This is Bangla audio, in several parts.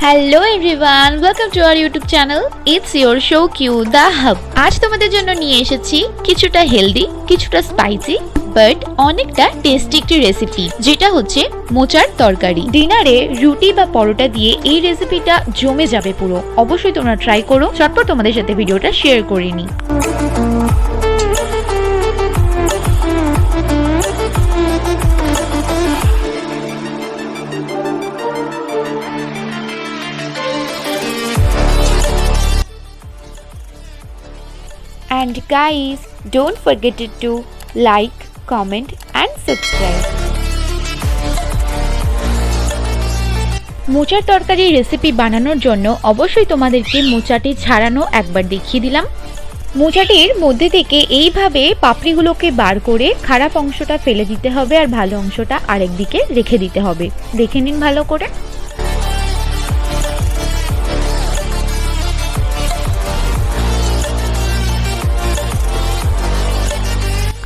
Hello everyone, welcome to our YouTube channel. It's your Soukiu the hub. আজ তোমাদের জন্য নিয়ে এসেছি কিছুটা হেলদি, কিছুটা স্পাইসি বাট অনেকটা টেস্টি একটি রেসিপি, যেটা হচ্ছে মোচার তরকারি। ডিনারে রুটি বা পরোটা দিয়ে এই রেসিপিটা জমে যাবে পুরো। অবশ্যই তোমরা ট্রাই করো। চটপট তোমাদের সাথে ভিডিওটা শেয়ার করে নিই। And guys, don't forget to like, comment and subscribe. মোচার তরকারি রেসিপি বানানোর জন্য অবশ্যই তোমাদেরকে মোচাটি ছাড়ানো একবার দেখিয়ে দিলাম। মোচাটির মধ্যে থেকে এইভাবে পাপড়িগুলোকে বার করে খারাপ অংশটা ফেলে দিতে হবে আর ভালো অংশটা আরেকদিকে রেখে দিতে হবে। দেখে নিন ভালো করে।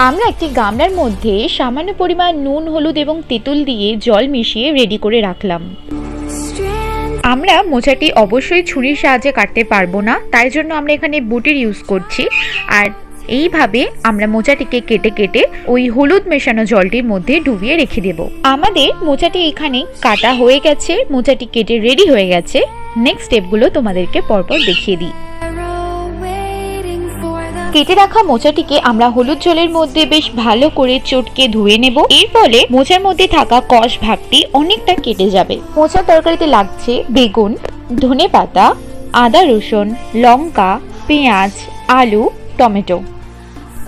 আমরা একটি গামলার মধ্যে সামান্য পরিমাণ নুন, হলুদ এবং তেঁতুল দিয়ে জল মিশিয়ে রেডি করে রাখলাম। আমরা মোচাটি অবশ্যই ছুরির সাহায্যে কাটতে পারবো না, তাই জন্য আমরা এখানে বটির ইউজ করছি। আর এইভাবে আমরা মোচাটিকে কেটে কেটে ওই হলুদ মেশানো জলটির মধ্যে ডুবিয়ে রেখে দেব। আমাদের মোচাটি এখানে কাটা হয়ে গেছে, মোচাটি কেটে রেডি হয়ে গেছে। নেক্সট স্টেপগুলো তোমাদেরকে পরপর দেখিয়ে দিই। কেটে রাখা মোচাটিকে আমরা হলুদ জলের মধ্যে বেশ ভালো করে চটকে ধুয়ে নেব। এর ফলে মোচার মধ্যে থাকা কষ ভাবটি অনেকটা কেটে যাবে। মোচার তরকারিতে লাগছে বেগুন, ধনেপাতা, আদা, রসুন, লঙ্কা, পেঁয়াজ, আলু, টমেটো।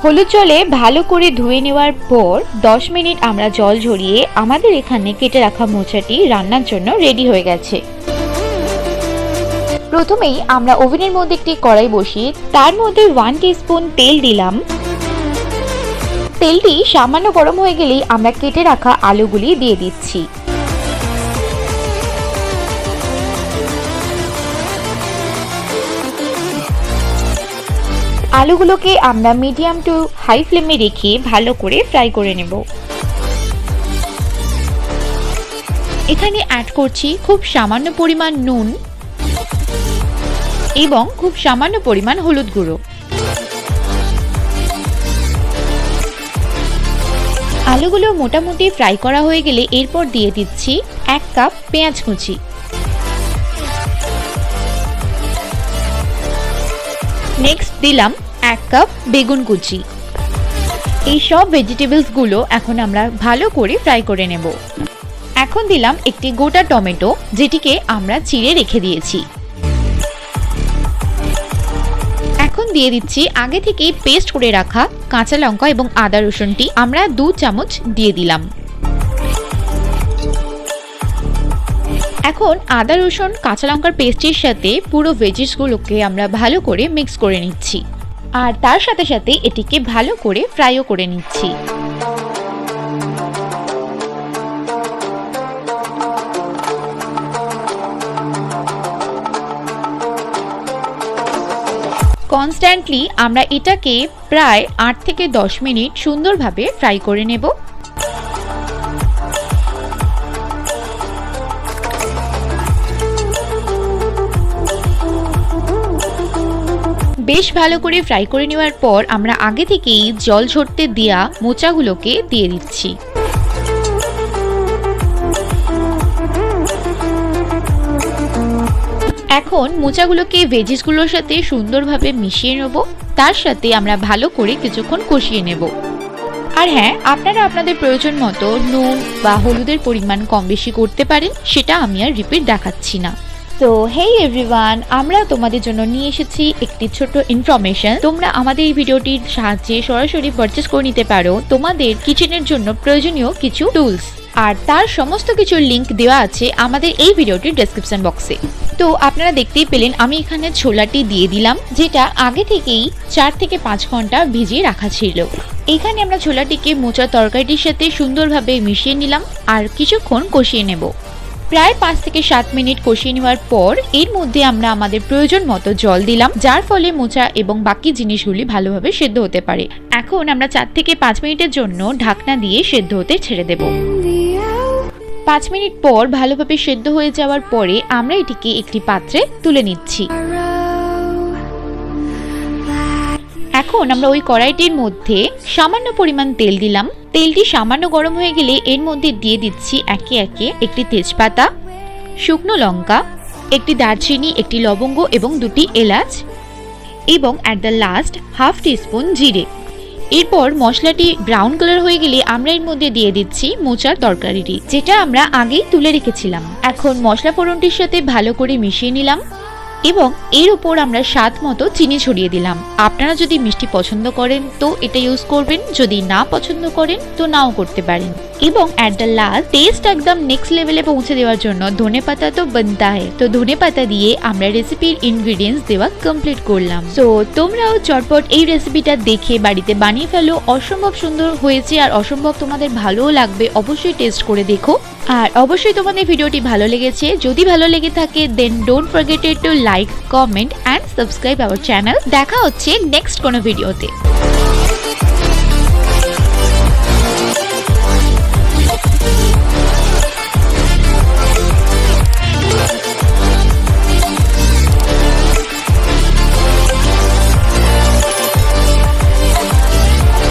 হলুদ জলে ভালো করে ধুয়ে নেওয়ার পর 10 মিনিট আমরা জল ঝরিয়ে আমাদের এখানে কেটে রাখা মোচাটি রান্নার জন্য রেডি হয়ে গেছে। প্রথমেই আমরা ওভেনের মধ্যে একটি কড়াই বসিয়ে তার মধ্যে 1 টিস্পুন তেল দিলাম। তেলটি সামান্য গরম হয়ে গেলেই আমরা কেটে রাখা আলুগুলি দিয়ে দিচ্ছি। আলুগুলোকে আমরা মিডিয়াম টু হাই ফ্লেমে রেখে ভালো করে ফ্রাই করে নেব। এখানে অ্যাড করছি খুব সামান্য পরিমাণ নুন এবং খুব সামান্য পরিমাণ হলুদ গুঁড়ো। আলুগুলো মোটামুটি ফ্রাই করা হয়ে গেলে এরপর দিয়ে দিচ্ছি 1 কাপ পেঁয়াজ কুচি। নেক্সট দিলাম 1 কাপ বেগুন কুচি। এই সব ভেজিটেবলস গুলো এখন আমরা ভালো করে ফ্রাই করে নেব। এখন দিলাম একটি গোটা টমেটো, যেটিকে আমরা চিড়ে রেখে দিয়েছি। এখন দিয়ে দিচ্ছি আগে থেকেই পেস্ট করে রাখা কাঁচা লঙ্কা এবং আদা রসুনটি আমরা 2 চামচ দিয়ে দিলাম। এখন আদা রসুন কাঁচা লঙ্কার পেস্টের সাথে পুরো ভেজিসগুলোকে আমরা ভালো করে মিক্স করে নিচ্ছি আর তার সাথে সাথে এটিকে ভালো করে ফ্রাইও করে নিচ্ছি। কনস্ট্যান্টলি আমরা এটাকে প্রায় 8 থেকে 10 মিনিট সুন্দরভাবে ফ্রাই করে নেব। বেশ ভালো করে ফ্রাই করে নেওয়ার পর আমরা আগে থেকেই জল ঝরতে দেওয়া মোচাগুলোকে দিয়ে দিচ্ছি। এখন মোচাগুলোকে ভেজিসগুলোর সাথে সুন্দরভাবে মিশিয়ে নেব। তার সাথে আমরা ভালো করে কিছুক্ষণ কষিয়ে নেব। আর হ্যাঁ, আপনারা আপনাদের প্রয়োজন মতো নুন বা হলুদের পরিমাণ কম বেশি করতে পারেন, সেটা আমি আর রিপিট দেখাচ্ছি না। তো হেই এভরিওয়ান, আমরা তোমাদের জন্য নিয়ে এসেছি একটি ছোট ইনফরমেশন। তোমরা আমাদের এই ভিডিওটির সাহায্যে সরাসরি পারচেজ করে নিতে পারো তোমাদের কিচেনের জন্য প্রয়োজনীয় কিছু টুলস, আর তার সমস্ত কিছুর লিংক দেওয়া আছে আমাদের এই ভিডিওটির ডেসক্রিপশন বক্সে। তো আপনারা দেখতেই পেলেন আমি এখানে ছোলাটি দিয়ে দিলাম, যেটা আগে থেকেই 4 থেকে 5 ঘন্টা ভিজিয়ে রাখা ছিল। এখানে আমরা ছোলাটিকে মোচার তরকারিটির সাথে সুন্দরভাবে মিশিয়ে নিলাম আর কিছুক্ষণ কষিয়ে নেব। প্রায় 5 থেকে 7 মিনিট কষিয়ে নেওয়ার পর এর মধ্যে আমরা আমাদের প্রয়োজন মতো জল দিলাম, যার ফলে মোচা এবং বাকি জিনিসগুলি ভালোভাবে সেদ্ধ হতে পারে। এখন আমরা 4 থেকে 5 মিনিটের জন্য ঢাকনা দিয়ে সেদ্ধ হতে ছেড়ে দেব। 5 মিনিট পর ভালোভাবে সেদ্ধ হয়ে যাওয়ার পরে আমরা এটিকে একটি পাত্রে তুলে নিচ্ছি। এখন আমরা ওই কড়াইটির মধ্যে সামান্য পরিমাণ তেল দিলাম। তেলটি সামান্য গরম হয়ে গেলে এর মধ্যে দিয়ে দিচ্ছি একে একে একটি তেজপাতা, শুকনো লঙ্কা, একটি দারচিনি, একটি লবঙ্গ এবং 2টি এলাচ এবং at the last half teaspoon জিরে। এরপর মশলাটি ব্রাউন কালার হয়ে গেলে আমরা এর মধ্যে দিয়ে দিচ্ছি মোচার তরকারিটি, যেটা আমরা আগেই তুলে রেখেছিলাম। এখন মশলা ফোড়নটির সাথে ভালো করে মিশিয়ে নিলাম এবং এর উপর আমরা স্বাদ মতো চিনি ছড়িয়ে দিলাম। আপনারা যদি মিষ্টি পছন্দ করেন তো এটা ইউজ করবেন, যদি না পছন্দ করেন তো নাও করতে পারেন। এবং অ্যাট দ্য লাস্ট টেস্ট একদম নেক্সট লেভেলে পৌঁছে দেওয়ার জন্য ধনেপাতা তো বানতা হয়, তো ধনেপাতা দিয়ে আমরা রেসিপির ইনগ্রেডিয়েন্টস দেওয়া কমপ্লিট করলাম। সো তোমরাও চটপট এই রেসিপিটা দেখে বাড়িতে বানিয়ে ফেলো। অসম্ভব সুন্দর হয়েছে আর অসম্ভব তোমাদের ভালোও লাগবে, অবশ্যই টেস্ট করে দেখো। আর অবশ্যই তোমাদের ভিডিওটি ভালো লেগেছে, যদি ভালো লেগে থাকে then don't forget to like, comment and subscribe our channel. দেখা হচ্ছে নেক্সট কোনো ভিডিওতে।